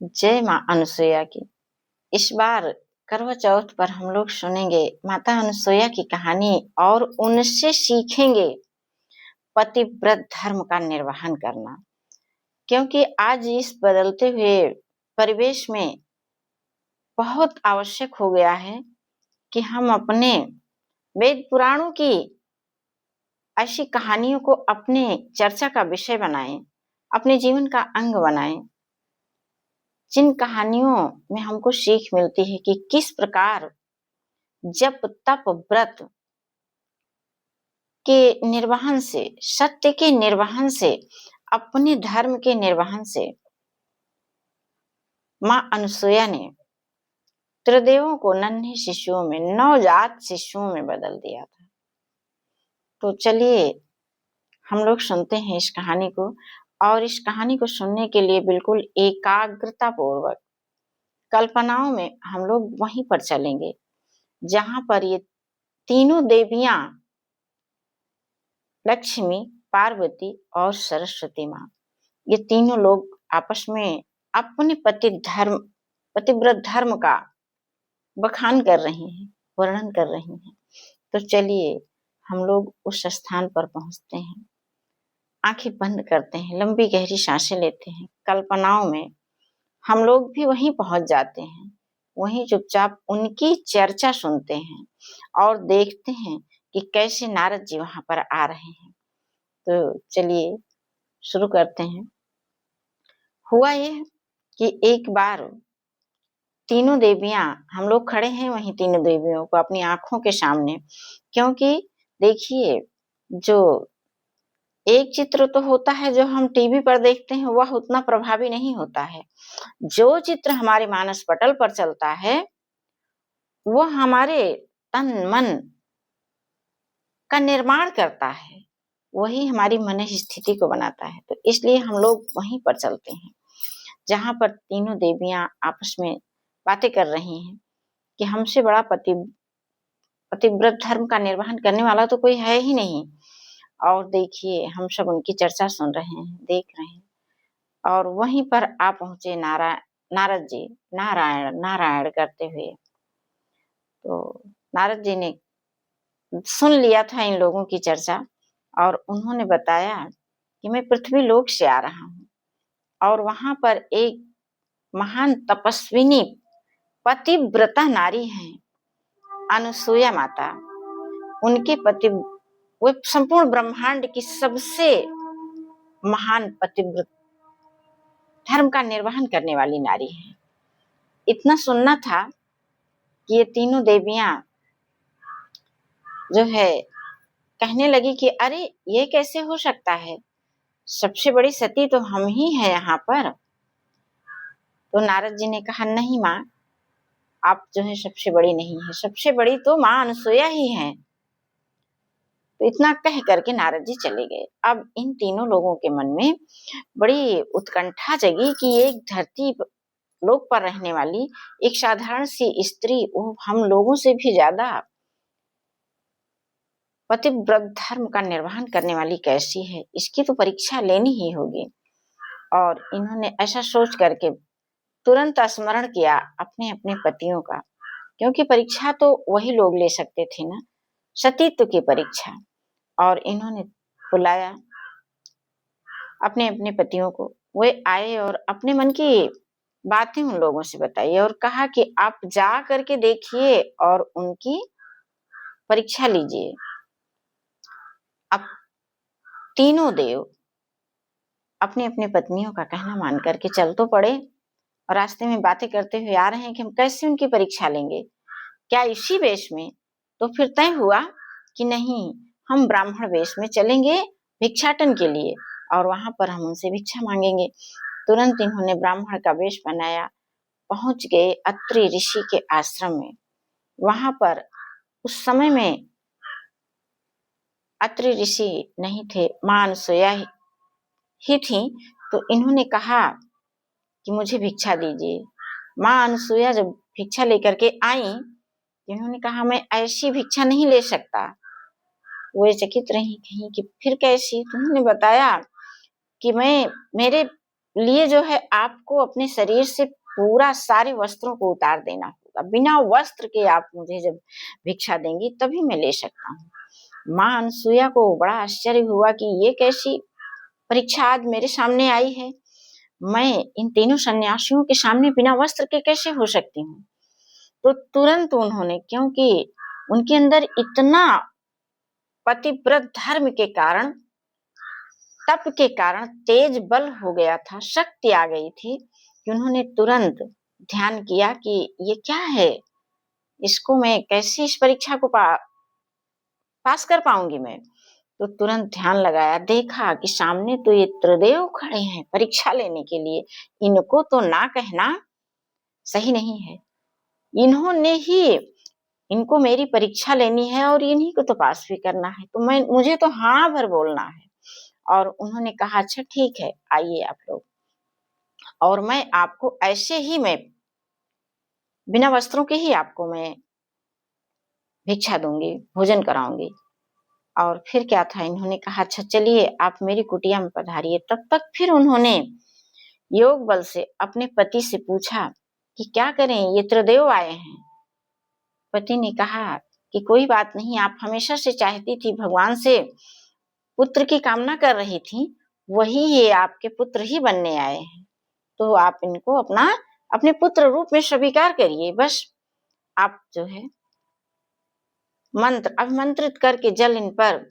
जय माँ अनुसुईया की। इस बार करवा चौथ पर हम लोग सुनेंगे माता अनुसुईया की कहानी और उनसे सीखेंगे पतिव्रत धर्म का निर्वहन करना। क्योंकि आज इस बदलते हुए परिवेश में बहुत आवश्यक हो गया है कि हम अपने वेद पुराणों की ऐसी कहानियों को अपने चर्चा का विषय बनाएं, अपने जीवन का अंग बनाएं, जिन कहानियों में हमको सीख मिलती है कि किस प्रकार जप तप व्रत के निर्वहन से, सत्य के निर्वहन से, अपने धर्म के निर्वहन से माँ अनुसुईया ने त्रिदेवों को नन्हे शिशुओं में, नवजात शिशुओं में बदल दिया था। तो चलिए हम लोग सुनते हैं इस कहानी को, और इस कहानी को सुनने के लिए बिल्कुल एकाग्रता पूर्वक कल्पनाओं में हम लोग वहीं पर चलेंगे जहां पर ये तीनों देवियां लक्ष्मी, पार्वती और सरस्वती माँ, ये तीनों लोग आपस में अपने पतिव्रत धर्म का बखान कर रही हैं, वर्णन कर रही हैं। तो चलिए हम लोग उस स्थान पर पहुंचते हैं, आंखें बंद करते हैं, लंबी गहरी सांसें लेते हैं, कल्पनाओं में हम लोग भी वहीं पहुंच जाते हैं, वहीं चुपचाप उनकी चर्चा सुनते हैं और देखते हैं कि कैसे नारद जी वहां पर आ रहे हैं। तो चलिए शुरू करते हैं। हुआ यह कि एक बार तीनों देवियां, हम लोग खड़े हैं वहीं तीनों देवियों को अपनी आंखों के सामने, क्योंकि देखिए जो एक चित्र तो होता है जो हम टीवी पर देखते हैं वह उतना प्रभावी नहीं होता है। जो चित्र हमारे मानस पटल पर चलता है वह हमारे तन मन का निर्माण करता है, वही हमारी मन स्थिति को बनाता है। तो इसलिए हम लोग वहीं पर चलते हैं जहां पर तीनों देवियां आपस में बातें कर रही हैं कि हमसे बड़ा पतिव्रत धर्म का निर्वहन करने वाला तो कोई है ही नहीं। और देखिए हम सब उनकी चर्चा सुन रहे हैं, देख रहे हैं, और वहीं पर आ पहुंचे नारद जी, नारायण नारायण करते हुए। तो नारद जी ने सुन लिया था इन लोगों की चर्चा और उन्होंने बताया कि मैं पृथ्वी लोक से आ रहा हूँ और वहां पर एक महान तपस्विनी पतिव्रता नारी हैं, अनुसुईया माता। उनके पति वो संपूर्ण ब्रह्मांड की सबसे महान पतिव्रत धर्म का निर्वहन करने वाली नारी है। इतना सुनना था कि ये तीनों देवियां जो है कहने लगी कि अरे ये कैसे हो सकता है, सबसे बड़ी सती तो हम ही हैं यहाँ पर। तो नारद जी ने कहा नहीं माँ, आप जो है सबसे बड़ी नहीं है, सबसे बड़ी तो माँ अनुसुईया ही है। तो इतना कह करके नारद जी चले गए। अब इन तीनों लोगों के मन में बड़ी उत्कंठा जगी कि एक धरती लोक पर रहने वाली एक साधारण सी स्त्री, वो हम लोगों से भी ज्यादा पतिव्रत धर्म का निर्वहन करने वाली कैसी है, इसकी तो परीक्षा लेनी ही होगी। और इन्होंने ऐसा सोच करके तुरंत स्मरण किया अपने अपने पतियों का, क्योंकि परीक्षा तो वही लोग ले सकते थे ना, सतीत्व की परीक्षा। और इन्होंने बुलाया अपने अपने पतियों को, वे आए और अपने मन की बातें उन लोगों से बताई और कहा कि आप जा करके देखिए और उनकी परीक्षा लीजिए। अब तीनों देव अपने अपने पत्नियों का कहना मान करके चल तो पड़े और रास्ते में बातें करते हुए आ रहे हैं कि हम कैसे उनकी परीक्षा लेंगे, क्या इसी वेश में। तो फिर तय हुआ कि नहीं, हम ब्राह्मण वेश में चलेंगे भिक्षाटन के लिए और वहां पर हम उनसे भिक्षा मांगेंगे। तुरंत इन्होंने ब्राह्मण का वेश बनाया, पहुंच गए अत्रि ऋषि के आश्रम में। वहां पर उस समय में अत्रि ऋषि नहीं थे, मां अनुसुईया ही थी। तो इन्होंने कहा कि मुझे भिक्षा दीजिए। मां अनुसुईया जब भिक्षा लेकर के आई, इन्होंने कहा मैं ऐसी भिक्षा नहीं ले सकता। वो चकित रही, कहीं कि फिर कैसी। तो उन्होंने बताया कि मैं मेरे लिए जो है आपको अपने शरीर से पूरा सारे वस्त्रों को उतार देना होगा। बिना वस्त्र के आप मुझे जब भिक्षा देंगी तभी मैं ले सकता हूँ। माँ अनसुईया को बड़ा आश्चर्य हुआ कि ये कैसी परीक्षा आज मेरे सामने आई है। मैं इन तीनों सन्यासियों के सामने बिना वस्त्र के कैसे हो सकती हूँ। तो तुरंत उन्होंने, क्योंकि उनके अंदर इतना पतिव्रत धर्म के कारण, तप के कारण तेज बल हो गया था, शक्ति आ गई थी कि उन्होंने तुरंत ध्यान किया कि ये क्या है, इसको मैं कैसे इस परीक्षा को पास कर पाऊंगी मैं। तो तुरंत ध्यान लगाया, देखा कि सामने तो ये त्रिदेव खड़े हैं परीक्षा लेने के लिए, इनको तो ना कहना सही नहीं है। इन्होंने ही, इनको मेरी परीक्षा लेनी है और इन्हीं को तो पास भी करना है, तो मुझे तो हाँ भर बोलना है। और उन्होंने कहा अच्छा ठीक है, आइए आप लोग, और मैं आपको ऐसे ही, मैं बिना वस्त्रों के ही आपको मैं भिक्षा दूंगी, भोजन कराऊंगी। और फिर क्या था, इन्होंने कहा अच्छा चलिए आप मेरी कुटिया में पधारिए। तब तक फिर उन्होंने योग बल से अपने पति से पूछा कि क्या करें, ये त्रिदेव आए हैं। पति ने कहा कि कोई बात नहीं, आप हमेशा से चाहती थी, भगवान से पुत्र की कामना कर रही थी, वही ये आपके पुत्र ही बनने आए हैं, तो आप इनको अपने पुत्र रूप में स्वीकार करिए। बस आप जो है मंत्र अभिमंत्रित करके जल इन पर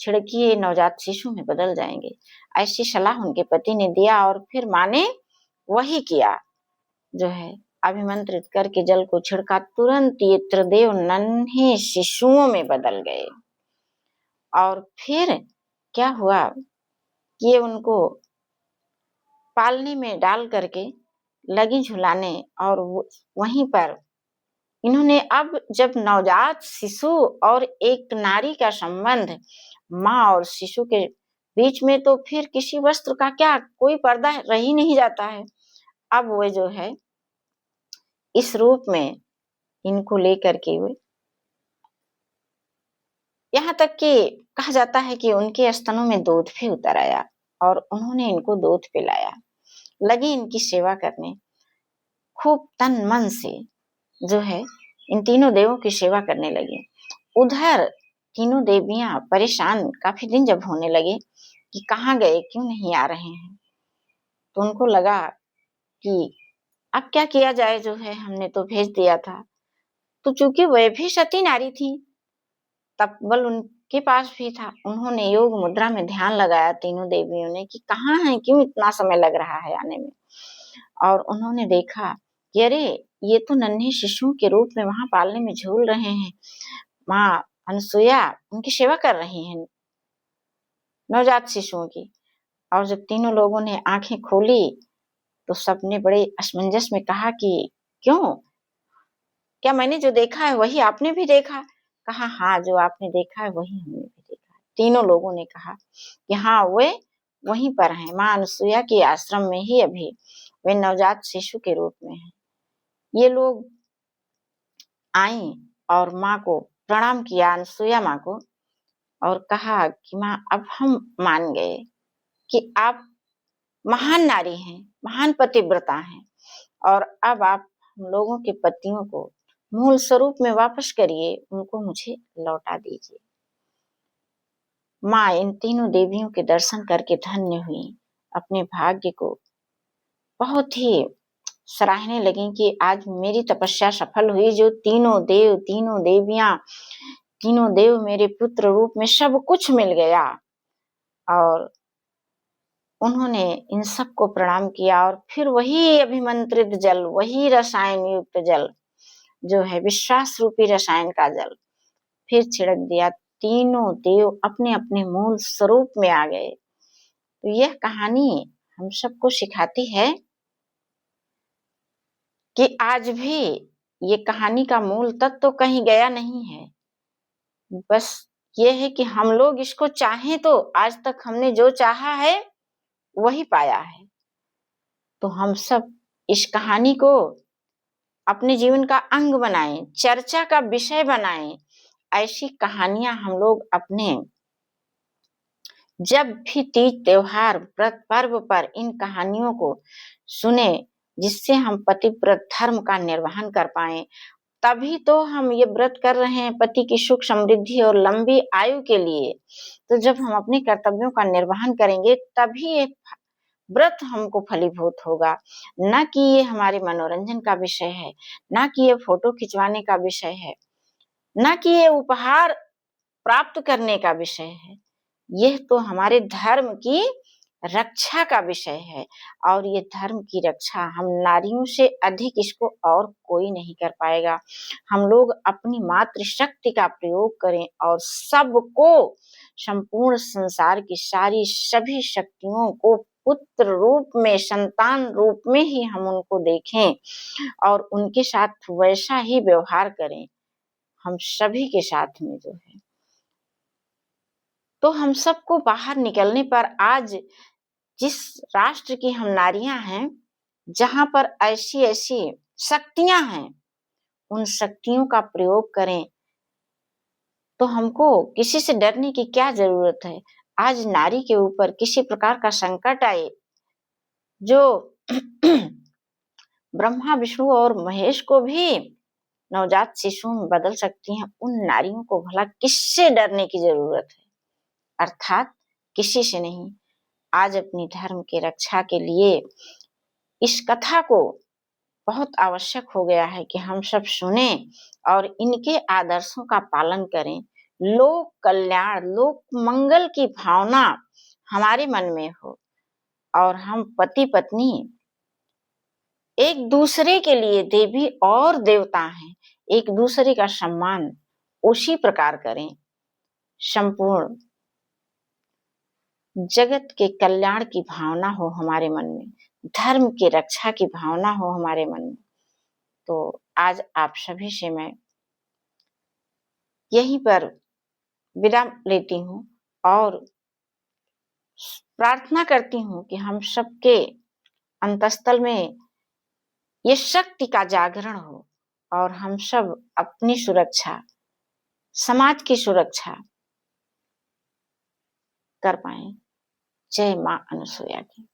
छिड़किए, नवजात शिशु में बदल जाएंगे। ऐसी सलाह उनके पति ने दिया और फिर माँ ने वही किया, जो है अभिमंत्रित करके जल को छिड़का, तुरंत ये त्रिदेव नन्हे शिशुओं में बदल गए। और फिर क्या हुआ कि ये उनको पालने में डाल करके लगी झुलाने, और वहीं पर इन्होंने, अब जब नवजात शिशु और एक नारी का संबंध माँ और शिशु के बीच में, तो फिर किसी वस्त्र का क्या कोई पर्दा रह ही नहीं जाता है। अब वो जो है इस रूप में इनको लेकर के वे, यहाँ तक कि कहा जाता है कि उनके स्तनों में दूध भी उतर आया और उन्होंने इनको दूध पिलाया, लगी इनकी सेवा करने, खूब तन मन से जो है इन तीनों देवों की सेवा करने लगी। उधर तीनों देवियां परेशान काफी दिन जब होने लगे कि कहाँ गए, क्यों नहीं आ रहे हैं, तो उनको लगा कि अब क्या किया जाए, जो है हमने तो भेज दिया था। तो चूंकि वह भी सती नारी थी, तप बल उनके पास भी था, उन्होंने योग मुद्रा में ध्यान लगाया तीनों देवियों ने कि कहाँ है, क्यों इतना समय लग रहा है आने में। और उन्होंने देखा कि अरे ये तो नन्हे शिशुओं के रूप में वहां पालने में झूल रहे हैं। माँ अनसुईया उनकी सेवा कर रही हैं, नवजात शिशुओं की। और जब तीनों लोगों ने आंखें खोली तो सबने बड़े असमंजस में कहा कि क्यों, क्या मैंने जो देखा है वही आपने भी देखा। कहा हाँ, जो आपने देखा है वही हमने भी देखा है। तीनों लोगों ने कहा कि हाँ, वे वहीं पर हैं, माँ अनसुईया के आश्रम में ही अभी वे नवजात शिशु के रूप में हैं। ये लोग आई और माँ को प्रणाम किया, अनसुईया माँ को, और कहा कि माँ अब हम मान गए कि आप महान नारी हैं, महान पतिव्रता हैं, और अब आप हम लोगों के पतियों को मूल स्वरूप में वापस करिए, उनको मुझे लौटा दीजिए। माँ इन तीनों देवियों के दर्शन करके धन्य हुई, अपने भाग्य को बहुत ही सराहने लगी कि आज मेरी तपस्या सफल हुई, जो तीनों देव, तीनों देवियां, तीनों देव मेरे पुत्र रूप में सब कुछ मिल गया। और उन्होंने इन सबको प्रणाम किया और फिर वही अभिमंत्रित जल, वही रसायन युक्त जल, जो है विश्वास रूपी रसायन का जल, फिर छिड़क दिया। तीनों देव अपने अपने मूल स्वरूप में आ गए। तो यह कहानी हम सबको सिखाती है कि आज भी ये कहानी का मूल तत्व तो कहीं गया नहीं है। बस ये है कि हम लोग इसको चाहें तो आज तक हमने जो चाहा है वही पाया है। तो हम सब इस कहानी को अपने जीवन का अंग बनाएं, चर्चा का विषय बनाएं। ऐसी कहानियां हम लोग अपने जब भी तीज त्योहार व्रत पर्व पर इन कहानियों को सुने, जिससे हम पतिव्रत धर्म का निर्वहन कर पाए, तभी तो हम ये व्रत कर रहे हैं पति की सुख समृद्धि और लंबी आयु के लिए। तो जब हम अपने कर्तव्यों का निर्वहन करेंगे तभी ये व्रत हमको फलीभूत होगा। ना कि ये हमारे मनोरंजन का विषय है, ना कि ये फोटो खिंचवाने का विषय है, ना कि ये उपहार प्राप्त करने का विषय है। यह तो हमारे धर्म की रक्षा का विषय है, और ये धर्म की रक्षा हम नारियों से अधिक इसको और कोई नहीं कर पाएगा। हम लोग अपनी मातृशक्ति का प्रयोग करें और सबको, संपूर्ण संसार की सारी सभी शक्तियों को पुत्र रूप में, संतान रूप में ही हम उनको देखें और उनके साथ वैसा ही व्यवहार करें, हम सभी के साथ में जो है। तो हम सबको बाहर निकलने पर आज जिस राष्ट्र की हम नारियां हैं, जहां पर ऐसी ऐसी शक्तियां हैं, उन शक्तियों का प्रयोग करें। तो हमको किसी से डरने की क्या जरूरत है। आज नारी के ऊपर किसी प्रकार का संकट आए जो ब्रह्मा विष्णु और महेश को भी नवजात शिशु में बदल सकती हैं, उन नारियों को भला किससे डरने की जरूरत है। अर्थात किसी से नहीं। आज अपनी धर्म की रक्षा के लिए इस कथा को बहुत आवश्यक हो गया है कि हम सब सुने और इनके आदर्शों का पालन करें। लोक कल्याण, लोक मंगल की भावना हमारे मन में हो और हम पति पत्नी एक दूसरे के लिए देवी और देवता हैं, एक दूसरे का सम्मान उसी प्रकार करें। संपूर्ण जगत के कल्याण की भावना हो हमारे मन में, धर्म की रक्षा की भावना हो हमारे मन में। तो आज आप सभी से मैं यहीं पर विराम लेती हूँ और प्रार्थना करती हूँ कि हम सबके अंतस्तल में ये शक्ति का जागरण हो और हम सब अपनी सुरक्षा, समाज की सुरक्षा कर पाए। जय मां अनसुया की।